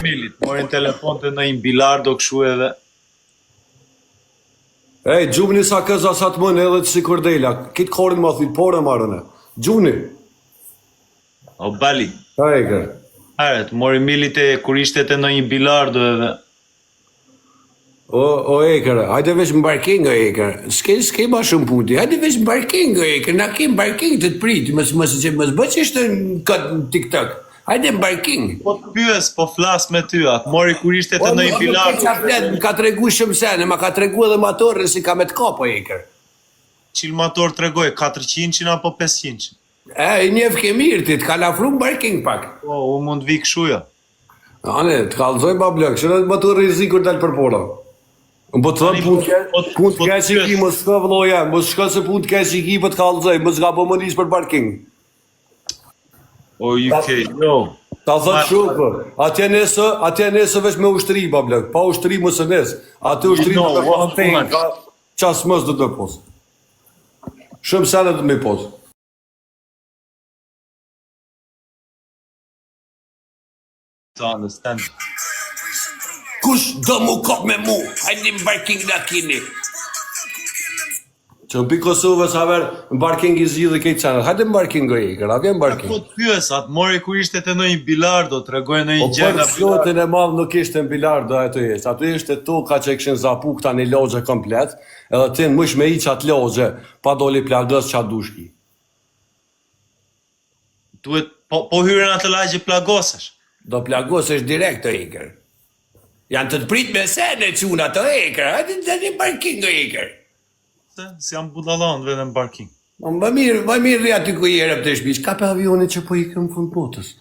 Milit, morin telefon të në bilardo këshu edhe. Ej, gjumni sa këza sa të mënë edhe të si kordela. Kitë korin ma thit, pore marrëne. Gjumni. O bali. Ej, kër. Aret, mori milit e kur ishte të në bilardo edhe. O Eker, hajde veç në parking o Eker. S'ke ma shumë puti, hajde veç në parking o Eker. Na kem parking të të priti, mësë bë që ishte në TikTok. Hajde në parking. Po të pyes, po flas me ty, atë mori kur ishte të në bilardo. Më ka të regu shumë sene, ma ka të regu edhe matorën si ka me të kapo Eker. Qil mator të regoj, 400 apo 500? I njef ke mirë ti, të ka lafru në parking pak. Po, u mund vi këshuja. Ane, të kalzoj ma blek, që në mator rizikur dalë për pora. Më po të thëmë punë të keq i ki, më s'ka vloja, më s'ka se punë të keq i ki për të kalzoj, më s'ka po më njës për parking. O, UK, jo. Ta thëtë shumë për, atje nesë veç me ushtëri, ba blek, pa ushtëri më së nesë, atë ushtëri të të pantejnë, ka qasë mësë dhe të posë. Shumë sene dhe me posë. Ta understand. Kush do mu kop me mu, hajde në parking në kini. Që në pikë Kosovë sa verë, në parking i zhjithë dhe kejtë qenë, hajde në parking o Eker, a vjen parking. Po të pyes, atë mori kur ishte të në bilardo, të regoj në O gjena për flotin e madhë nuk ishte në bilardo ato ishte, ato ishte toka që këshin zapu këta një logje komplet, edhe ti në mësh me i qatë logje, pa doli plagës qatë dushki. Duhet, po hyrën atë lagje plagosësh. Do plagosësh direkt o Eker. Janë të prit me sene quna të Eker, hajde në parking o Eker. Se, si jam budalon dhe në parking. Më mirë rria ty ku jere për të shpish, ka pe avionit që po i këm fund botës.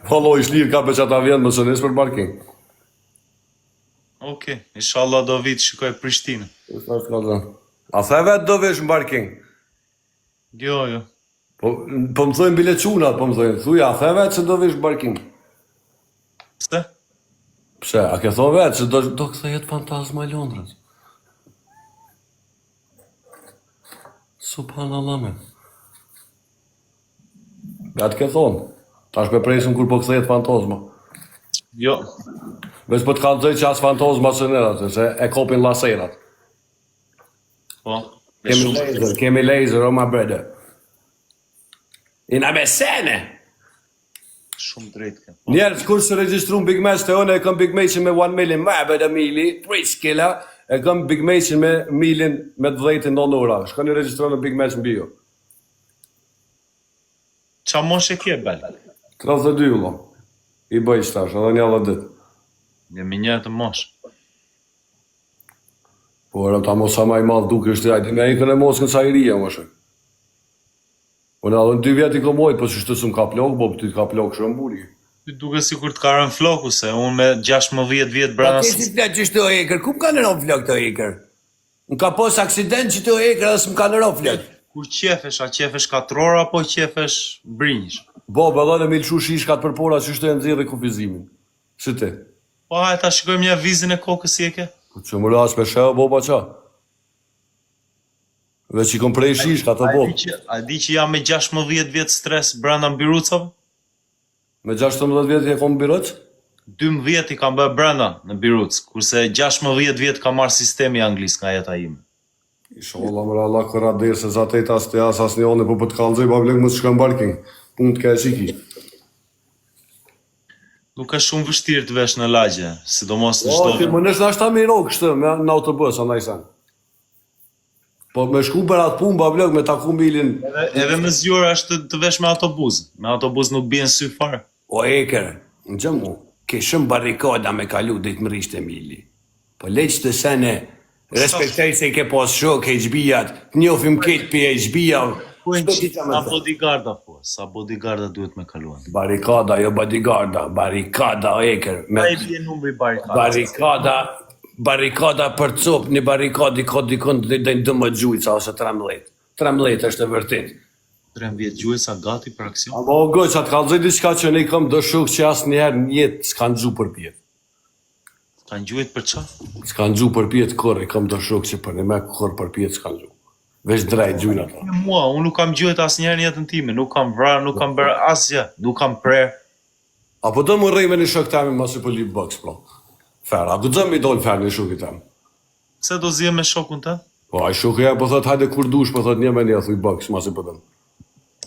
Fallo i shlirë ka pe qatë avion më sënes për parking. Oke, inshallah do vitë shikoj Prishtinë. A the vetë do vesh në parking? Jo. Po më thojnë bile qunat, po më thojnë, thuja, a the vetë që do vesh në parking? Pse? Pse, a ke thonë vetë që do këthejet fantazma i Londrës? Subhanallah me. Vetë ke thonë, ta shpe presim kur po këthejet fantazma. Jo. Vesh po të kalëzoj që asë fantazma së nërat, se e kopin laserat. Po, Kemi laser, o ma brede. Ina me sene! Shumë drejt ke. Njerës kur se registru në Big Match të one, e kam Big Matchin me 1 million, ma beda mili, 3 skilla, e kam Big Matchin me milin me 10 ora. Shka një registru në Big Match në bio. Qa moshe kje, bel? 32 ulla. I bëj shtash, edhe një alla dit. Jemi një të mosh. Por, ta mos sa ma i madh duke është rajti, me ikën e moskën sa i rija, moshe. Unë edhe në 2 vjet i komojt, po që shtësëm ka plok, po ty ka plok shumë buri. Ty duke si kur të karën floku, se unë me 16 vjet brana... A ke si flet që shtë o Eker, ku më ka nëron flok të Eker? Më ka pos aksident që të o Eker, edhe së më ka nëron flok. Kur qefesh, a qefesh 4 orë, apo qefesh brinjsh? Bo, edhe në me lëshu shishkat për pora që shtë e nëzirë kufizimin. Si ti? Po, hajta shikojmë një vizin e kokës si e ke? Po që më ras me shë, bo pa qa? Dhe që i kom prej shishkat të bo. A di që jam me 16 vjet stres brana mbirucave? Me 16 vjet e kom biruc? 12 i kam bërë brenda në Biruc, kurse 16 vjet ka marrë sistemi anglis nga jeta ime. Inshallah më Allah kërra dirë se zatet as të jas as një one, po për të kalëzoj pa blek më të shkën barking. Punë të ka e qiki. Nuk është shumë vështirë të vesh në lagje, sidomos në O, më nështë ashta me ro kështë në autobus, andaj sen. Po me shku për atë punë, pa blek me taku milin... Edhe me zjura është të vesh me autobus. Me autobus nuk bjen sy fare. O Eker, në gjëmu, ke shumë barikada me kalu dhe të më rishtë e mili. Po leq të sene, respektaj se ke pas shok HB-jat, të njofim ketë për HB-jat. Sa bodyguarda po, sa bodyguarda duhet me kaluan. Barikada, jo bodyguarda, barikada, o Eker. Ka i bje numri barikada. Barikada për copë, një barikadi ka dikon dhe në dëmë gjujca ose 13. 13 është e vërtit. 13 gjujca gati për aksion? Abo o goj, që atë kalëzoj diçka që ne i kam do shuk që asë njerë njetë s'kanë gju për pjetë. S'kanë gjujt për qa? S'kanë gju për pjetë kërë, i kam do shuk që për një me kërë për pjetë s'kanë gju. Veç drejt gjujnë ato. Mua, unë nuk kam gjuhet asnjëherë në jetën time, nuk kam vrarë, nuk kam bërë asgjë, nuk kam prerë. Apo do më rrejme një shok temi mos i po lip box, bro. Fer, a guxon mi dol fer një shokit tem. Se do zje me shokun të? Po, ai shoku ja po thot hajde kur dush, po thot një me një thuj box, mos i po dëm.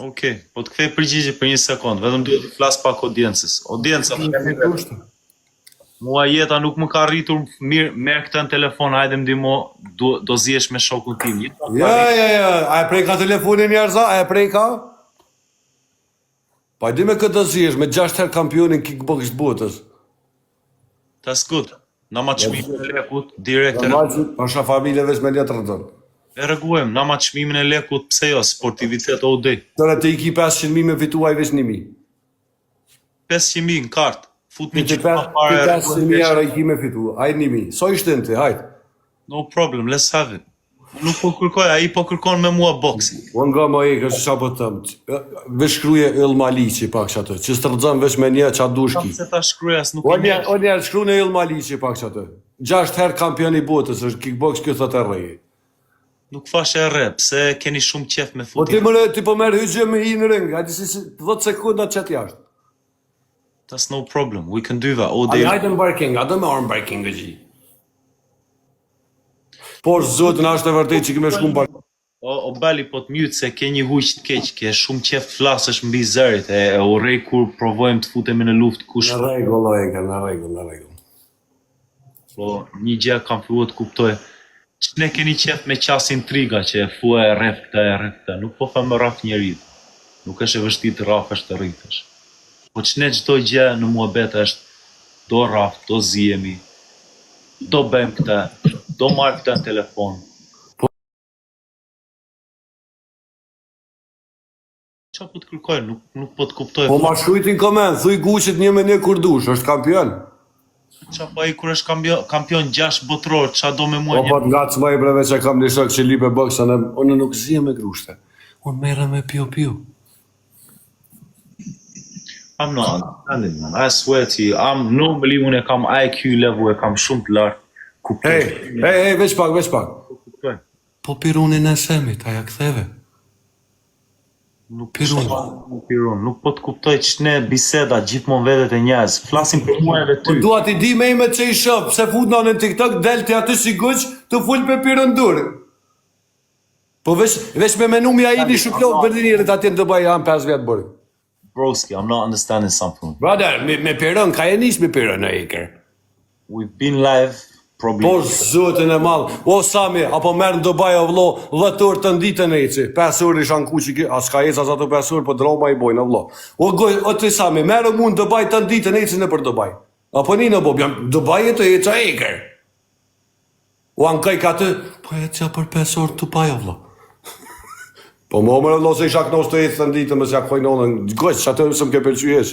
Okej, po të kthej përgjigje për një sekond, vetëm duhet të flas pak audiencës. Audienca, mua jeta nuk më ka rritur mirë, merr këtë në telefon, hajde ndihmo, do zjesh me shokun tim. Ja, a e prej ka telefonin njerëza, a e prej ka? Pa di me këtë do zjesh, me 6 herë kampionin kickbox të botës. Tas good. Na ma çmimin e lekut direkt. Pasha familje veç me letër të tënë. E rregullojmë, na ma çmimin e lekut, pse jo, sportivitet OD. Tëre të i ki 500.000 me fituaj veç 1.000. 500.000 në kartë. Fut një Ti qëtë pare. 500.000 euro i ki me fitu, ajt 1.000. So ishte në ti, hajt. No problem, let's have it. Nuk po kërkoj, ai po kërkon me mua boxing. Unë nga ma e kështë qa po tëmë. Vesh shkruje Ilmalici pak që atë. Që së të rëzëm vesh me një qa dushki. Se ta shkrujas nuk O njerë shkru në Ilmalici pak që atë. 6 herë kampion i botës, është kickbox kjo thot e rejë. Nuk fash e rre, pse keni shumë qef me Po futin. ti po merë hyqje me hi në ring, hajtë si 10 sekunda qëtë jashtë. That's no problem, we can do that all day. Hajtë në barking, atë me armbarking dhe gji. Por zotën ashtë e vërtej që kime shku në barking. O Bali, po të mjut se ke një huq të keq, ke shumë qef të flasësh mbi zërit, e urrej kur provojmë të futemi në luftë kush. Në regull, në regull. Po një gjë kam filluar të kuptoj. Që ne keni qef me qas intriga që e fua e rreth këta, nuk po them rraf njerit. Nuk është e vështirë të rrafësh të rritesh. Po që ne çdo gjë në muhabet është do rraf, do zihemi, do bëjmë këta, do marr këta në telefon. Qa po të kërkoj, nuk po të kuptoj. Po ma shkujtin komend, thuj guqit një me një kur dush, është kampion. Qa po ai kur është kampion 6 botror, qa do me mua Po po të nga të smaj breve që kam një shok që lipe boksën, unë nuk zhije me grushte. Unë merë me piu. I'm not understanding, man. I swear to you, I'm normally unë e kam IQ level, e kam shumë të lartë. Kuptoj. Hey, veç pak. Kuptoj. Po pirunin e semit, aja ktheve. Nuk pirun, nuk po të kuptoj që ne biseda gjithmonë vedet e njerëz, flasim për mua edhe ty. Po dua ti di me ime që i shëp, pse fut në TikTok, del të aty si guq, të full për pirun dur. Po veç me menumi a i një shuklon për njërit atje në Dubai janë 5 vjetë bërë. Broski, I'm not understanding something. Brother, me pirun, ka e nis me pirun e iker. We've been live, probably. Po zotën e malë, o Sami, apo merë në Dubai o vlo, 10 orë të nditën e ici, 5 orë i shanku që ki, as ka ecë as ato 5 orë, po droma i bojnë o vlo. O të Sami, merë mu në Dubai të nditën e ici në për Dubai. Apo një në bob, jam Dubai e të eca e iker. O anë kaj ka të, po e qa për 5 orë të paj o vlo. Po më omër e vlo se i shaknos të ecë të nditën, mësja kojnë onën, gojtë, që atë mësëm ke përqyjesh.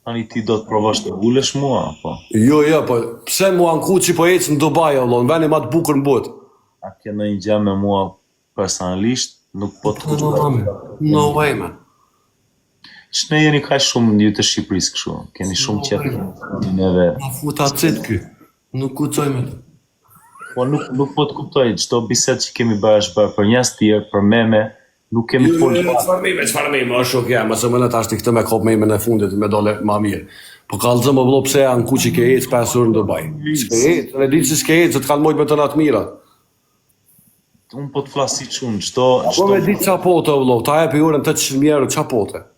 Tani ti do të provash të ulesh mua, apo? Jo, po pse mua në ku që po ecë në Dubai, o vlo, në veni ma të bukur në botë. A ke në një gjë me mua personalisht, nuk po të kuptoj. No way, man. Që ne jeni ka shumë një të Shqipërisë kështu, keni shumë qef neve. Ma futa cit ky, nuk kucoj me të. Po nuk po të kuptoj, çdo bisedë që kemi bërë është bërë për njerëz të tjerë, për meme, nuk kemi folur. Çfarë mime, është shok jam, mëse më në tash ti këtë me kop me ime në fundit me dole ma mirë. Po kallëzëm më vëllo pse janë ku që ke ecë 5 orë në Dubai. S'ke ecë, e ditë si s'ke ecë, të kanë mojtë me të natë mira. Unë po të flas si çun, çdo Po me ditë qa pote, vëllo, ta e për orën 800.000 euro, qa pote?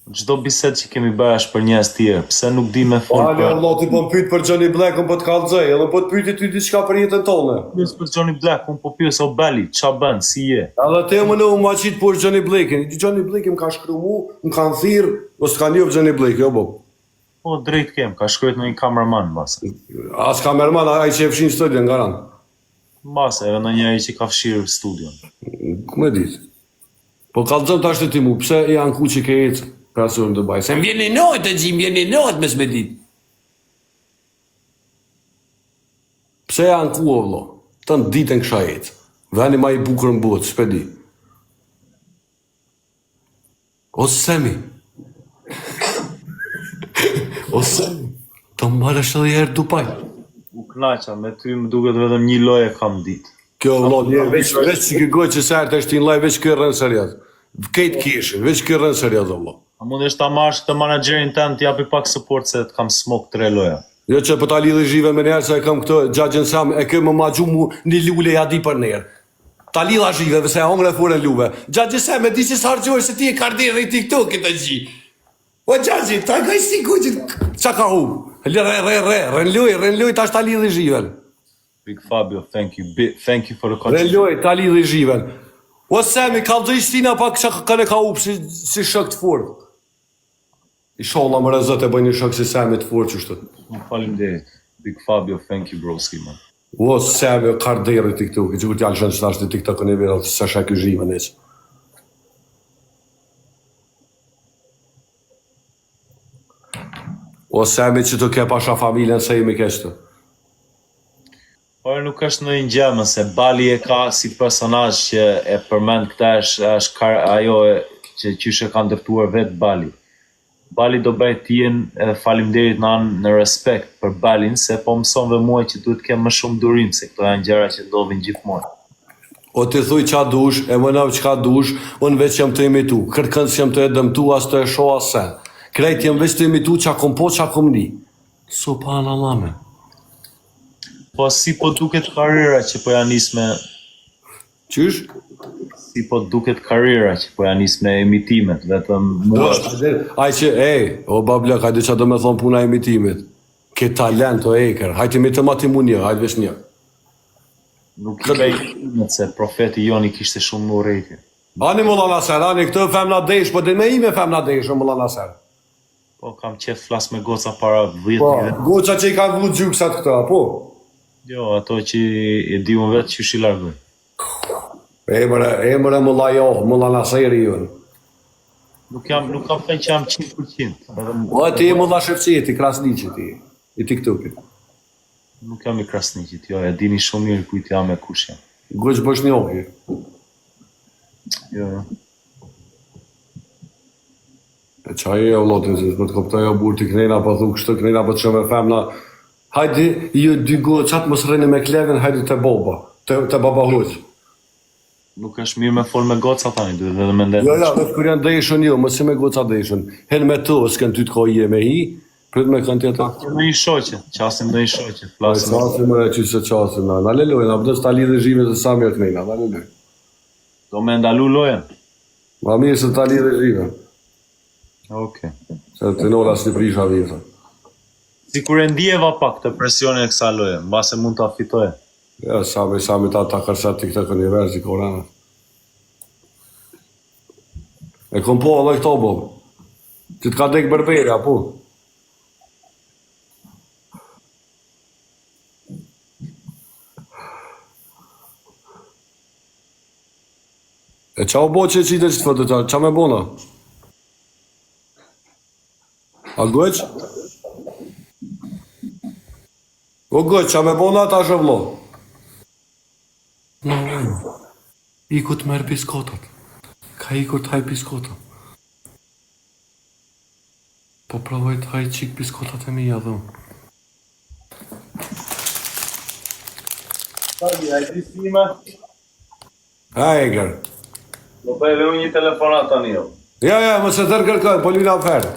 çdo bisedë që kemi bërë është për njerëz të tjerë, pse nuk di me fol Ale, vëllo, ti po më pyet për Johnny Black, unë po të kallëzoj, edhe po të pyeti ty diçka për jetën tonë. Pyes për Johnny Black, unë po pyes o Bali, qa bën, si je? Edhe te më në ma qitë për Johnny Blake, Johnny Blake më ka shkru mu, më kanë thirë, ose ka njëvë Johnny Blake, jo bo. Po drejt kem, ka shkruajt në një kameraman mbase. As kamerman, ai që e fshin studion, garan. Mbase, edhe në njëri që ka fshirë studion. Ku me ditë? Po kallëzëm tash të ti mu, pse janë ku që ke ecë prasur në Dubai? Se më vjen një notë, më vjen një notë mes me ditë. Pse janë ku o vlo? Të në ditën kësha ecë. Veni ma i bukur në botë, s'pe di. O Semi. O Semi. Të më marrësh edhe herë Dubai. U knaqa, me ty më duket vetëm një lojë kam ditë. Kjo vëllai, veç që gojë që sa të shtin live veç kjo rën serios. Këtë kishë, veç kjo rën serios vëllai. A mundesh ta marrësh të menaxherin tënd t'japi pak support se të kam smok 3 loja. Jo që po ta lidhë zhive me njerë se e kam këtë gjagjën sam, e kë më magju mu një lule ja di për njerë. Ta lidha zhive, vëse e hongre fure luve. Gjagjën sam e di që s'hargjoj se ti e kardirë i TikTok-it e gji. O gjagjën, ta ka i si kuqit, qa ka hu? Renloj, ta shta lidhë zhiven. Big Fabio, thank you for the contribution. Renloj, ta lidhë zhiven. O Semi, ka të ishtina pak që kane ka hu si shok të furt. I sholla më rëzët e bëj një shok si Semi të furt qështët. Faleminderit. Big Fabio, thank you broski man. O Semi, kardirë i TikTok, i që kur t'jallë shënë që t'ashtë i TikTok-ën e virat, se shak i zhiven e që. O Semi që të ke pasha familjen se imi keshtë. Por nuk është në një gjemë, se Bali e ka si personazh që e përmend këta është ajo që qyshe ka ndërtuar vetë Bali. Bali do bëj t'jen edhe faleminderit në respekt për Balin, se po mëson dhe muaj që duhet kem më shumë durim, se këto janë gjëra që ndodhin gjithmonë. O ti thuj qa dush, e më nav qka dush, unë veç jam të imitu. Kërkën si jam të edëmtu, as të e shoh as sen. Krejt jam veç të imitu qa kom po, qa kom ni. Subhanallah me. Po si po duket karriera që po janë nis me... Qysh? Si po duket karriera që po janë nis me imitimet, vetëm mua... Aj që, o bablak, hajde qa do me thonë puna imitimit. Ke talent o eker, hajde mi të mati mu një, hajde vesh një. Nuk i bej imitimet se profeti Joni kishte shumë më urejtje. Ani mulla naser, ani këtë femna desh, po dhe me ime femna desh, mulla naser. Po kam qef flas me goca para 10 Po, vjet. goca që i ka vlu gjyksat këta, po. Jo, ato që e di unë vetë që shi largoj. Emre mulla jo, mulla naseri jun. Nuk kam thënë që jam 100%. O ti mulla Shefqeti, Krasniqi ti, i TikTok-it. Nuk jam i Krasniqit, jo, e dini shumë mirë kujt jam e kush jam. Goç Boshnjoki. Jo. E qaj e o lotin, se më të koptoj o burë të knejna, pa thu kështë të knejna, pa të shumë e femna. Hajdi, ju dy goë qatë mos rëni me klevin, hajdi të boba, të baba hoq. Nuk është mirë me fol me goca tani, duhet edhe me ndenë. Jo, vetë kur janë dëshën jo, mësi me goca dëshën. Hen me të, s'ken ty të ko je me hi, prit me kënë tjetër. Në një shoqe, qasim në një shoqe, flasëm. Qasim e që se qasim, na lelojnë, apëtës ta lidhe zhime të sa mirë knejna, na lelojnë. Do me ndalu lojen? Ma mirë se ta lidhe zhime. Okej. Se të nola si prisha vjetër. Si kur e ndjeva pak të presionin e kësa loje, mbase mund të afitoje. Ja, sami ta kërset të këtë këniverë që korana. E kom po edhe këto bo. Që t'ka dek bërberja, po. E qa o bo që e qite që të fëtë të qa me bona? A gëq? O gëq, qa me bona ta shëvlo? No, iku të merë biskotat. Ka ikur të haj biskotat. Po provoj të haj qik biskotat e mija dhe unë. Tagi, a i ti sime? Ha, Eger. Do bëjve unë një telefonat tani jo. Ja, më se tërë kërkën, po lina oferë.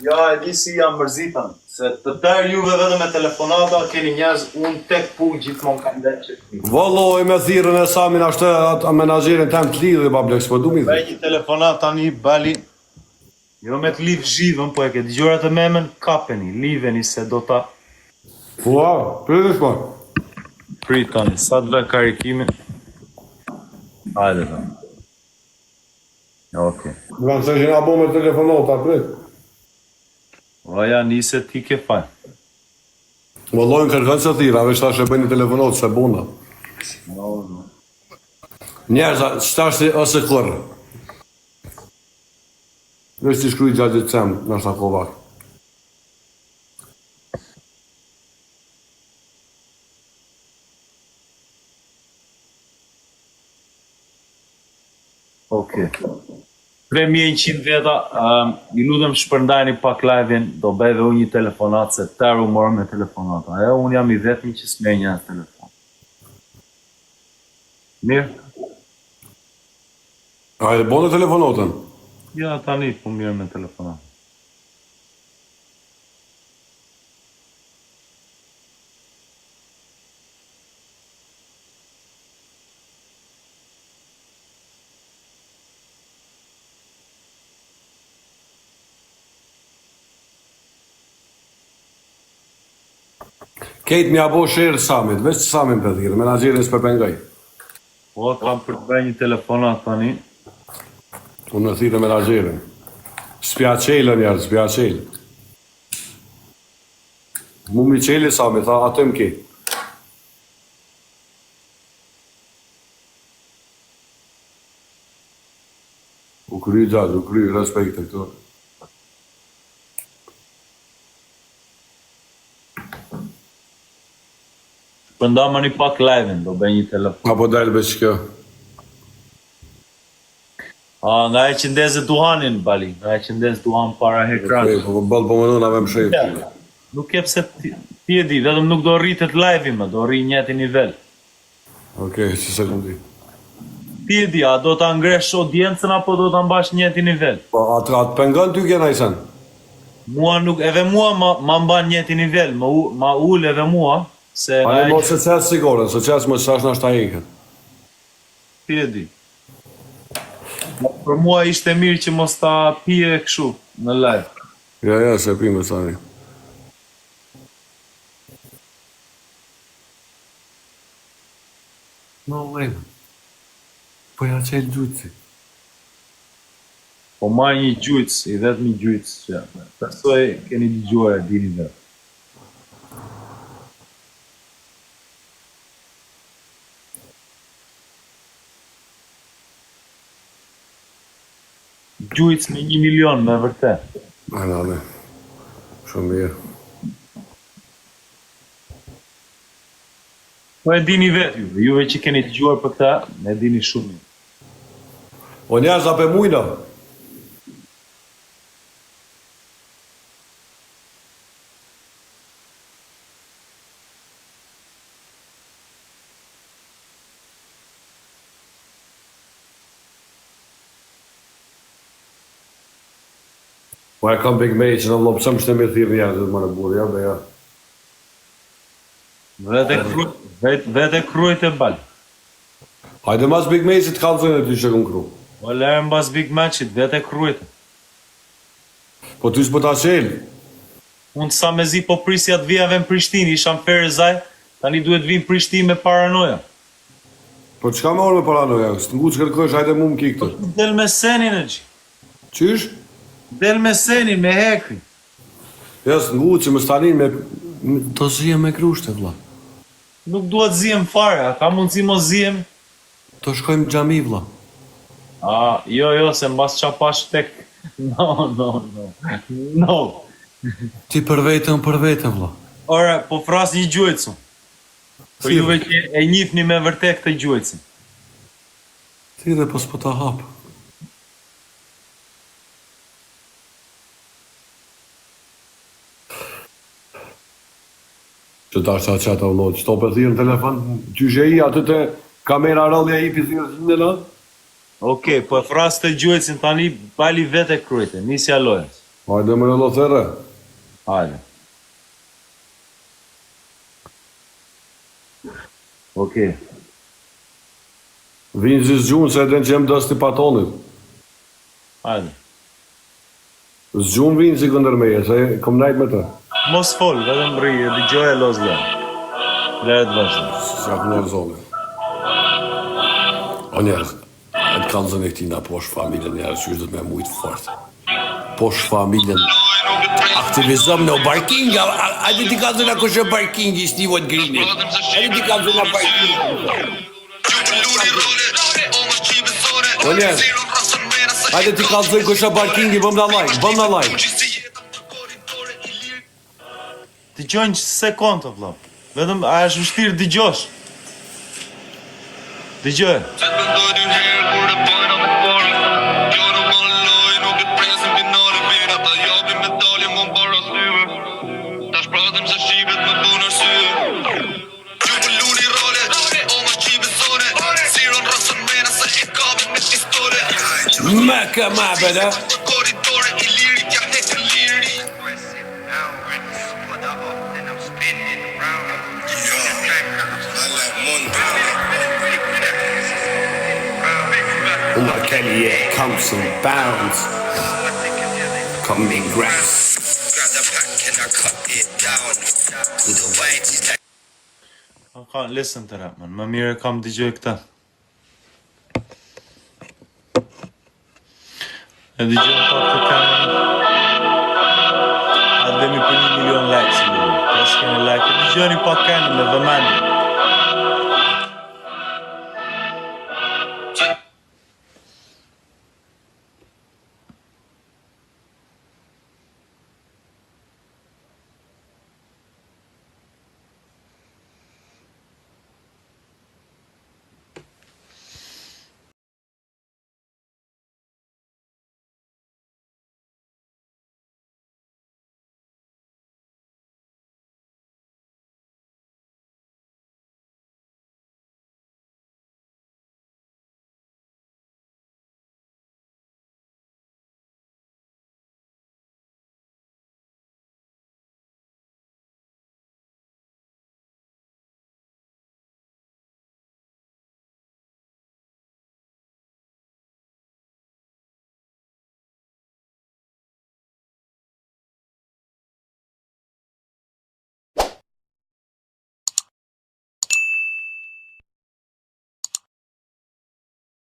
Ja, e di si jam mërzitan, se të tërë juve vedhe me telefonata, keni njerëz, unë tek pu gjithmon kam dhe që të një. Valloj me thirën e samin ashtë atë menaxherin tem të lidhë, bablek, s'po du mi dhe. Bëj një telefonat tani, Bali, jo me të liv zhivën, po e ke dëgjurat e memen, kapeni, liveni se do ta... Ua, pritish po. Prit tani, sa të dhe karikimin. Hajde tani. Okej. Më kanë se që nga bo me telefonata, prit. Vaja, nise ti ke faj. Valloj në kërkën se thira, veç ta shë bëj një telefonat, se bona. No. Njerëza, qëta është ose kërë. Veç t'i shkruj gjatë të cemë, në shta kovak. Okej. Premje 100 veta, i ludhem shpërndajni pak live-in, do bëjve unë një telefonat, se tërë u morë me telefonata. Unë jam i vetëmi që s'me një telefon. Mirë? Hajde, bonë telefonotën. Ja, tani po mirë me telefonat. Kejt mja bo shërë Samit, veç Samin për thirë, menaxherin s'pe pengaj. Po, kam për të bëj një telefonat tani. Unë në thirë menaxherin. S'pja qelën jarë, s'pja qelë. Mu mi qeli Samit, tha atë më ke. U kry gjatë, u kry, respekte këto. Përnda më një pak live-in, do bëj një telefon. Apo dalë beq kjo. Nga e që ndezë duhanin, Bali, nga e që ndezë duhan para ekranit. Po bëllë po më nëna me më shëjtë. Nuk e pse ti e di, vetëm nuk do rritet live-in më, do rri njëti nivel. Okej, që sekundi. Ti e di, a do ta ngresh audiencën apo do ta mbash njëti nivel? Po atë pengon ty kena i sen. Mua nuk, edhe mua ma mban njëti nivel, ma ull edhe mua, se A në mos e qesë sigurën, se qesë më qash në ashta eken. ti e di. Për mua ishte mirë që mos ta pije këshu në live. Ja, se pimë tani. No way. Po ja qelë gjutësi. Po marr një gjujtës, i vetë një gjujtës që besoj keni dëgjuar e dini dhe. Gjujtës me 1 milion, me vërtet. Anane. Shumë mirë. Po e dini vetë juve që keni dëgjuar për këta, e dini shumë mirë. O njerëz ape mujna. Po e kam Big May që në lopësëm shte me thirë njerëzit më në burë, ja beja. Vete krujt e balë. Hajde mas Big May që të kalëzën e ty që këm kru. O lërë mbas Big Matchit, vete krujt. Po ty s'po ta qelë. Unë sa me zi po prisja të vijave në Prishtinë, isha në Ferezaj, tani duhet vinë Prishtinë me paranoja. Po qka me orë me paranoja? Së të ngu që kërkësh, hajde mu më ki këtë. Del me senin e gjë. Qysh? Del me senin, me hekri. Ja, së të ngu që më stanin me... Do zhjem me krushte, vla. Nuk duhet ziem fare, a ka mundësi mos ziem? Do shkojmë gjami, vla. Jo, se mbas qa pash tek... No. Ti për vetën, vla. Ore, po fras një gjujtësu. Po Si? juve që e njifni me vërtet këtë gjujtësin. Ti dhe po s'po ta hapë. Që ta shta qata ullot, që to për thirë në telefon, gjyshe i atë të kamera rallja i për thirë në në? Okej, po fras të gjujtësin tani, bali vete krujte, nisja lojës. Hajde më në lothere. Hajde. Okej. Vinë zgjunë se edhe në që jem dës të patonit. Hajde. Zgjunë vinë si këndër meje, se kom najt me të. Mos fol, vetëm rri, dëgjoj e los lë. Lërët vazhdo. Sa të nërë zonë. O njerës, e të kanë zënë e këtina posh familjen njerës, që është dhe me mujtë fort. Posh familjen. Aktivizëm në parking, ajde ti kanë zënë a kështë parking i Stivot Greenit. Ajde ti kanë zënë a parking. O njerës, ajde ti kanë zënë kështë parking i bëm në like. Dëgjoj një sekundë, vëlla. Vetëm a është vështirë dëgjosh. Dëgjoj. Mecca, my brother. Corridore i lirica heck liri. Then I'm spinning around. Oh my Kelly, yeah, comes and bounds. Come in, grab. Grab the pack and I cut it down. To the white is like I can't listen to that, man. Më mirë kam dëgjoj këta. E dëgjojmë pak të kanë. A demi për 1 milion likes, të s'keni like. E dëgjoni pak kanë me vëmendje.